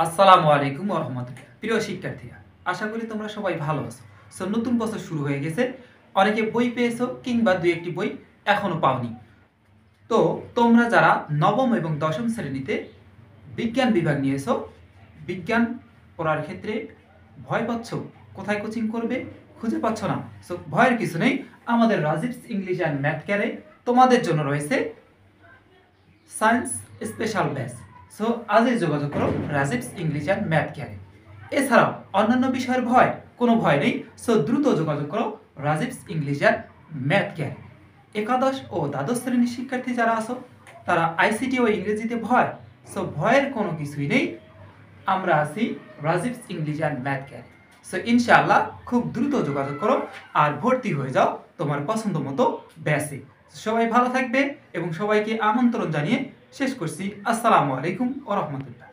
আসসালামু আলাইকুম ওয়া রাহমাতুল্লাহ। প্রিয় শিক্ষার্থীরা, আশা করি তোমরা সবাই ভালো আছো। সো নতুন বছর শুরু হয়ে গেছে। অনেকে বই পেয়েছো কিংবা দুই একটি বই এখনো পাওনি। তো তোমরা যারা নবম এবং দশম শ্রেণীতে বিজ্ঞান বিভাগ নিয়েছো, বিজ্ঞান পড়ার ক্ষেত্রে ভয় পাচ্ছ, কোথায় কোচিং করবে খুঁজে পাচ্ছ না। সো ভয়ের কিছু নেই। আমাদের রাজীবস ইংলিশ অ্যান্ড ম্যাথ কেয়ারে তোমাদের জন্য রয়েছে সায়েন্স স্পেশাল ব্যাচ। সো আজই যোগাযোগ করো রাজীবস ইংলিশ অ্যান্ড ম্যাথ কেয়ারে। এছাড়াও অন্যান্য বিষয়ের কোনো ভয় নেই। সো দ্রুত যোগাযোগ করো রাজীবস ইংলিশ অ্যান্ড ম্যাথ কেয়ারে। একাদশ ও দ্বাদশ শ্রেণীর শিক্ষার্থী যারা আছো, তারা আইসিটি ও ইংরেজিতে ভয়, সো ভয়ের কোনো কিছুই নেই। আমরা আছি রাজীবস ইংলিশ অ্যান্ড ম্যাথ কেয়ারে। সো ইনশাআল্লাহ খুব দ্রুত যোগাযোগ করো আর ভর্তি হয়ে যাও তোমার পছন্দ মতো ব্যাচে। সবাই ভালো থাকবে এবং সবাইকে আমন্ত্রণ জানিয়ে শেষ করছি। আসসালামু আলাইকুম ওয়া রাহমাতুল্লাহ।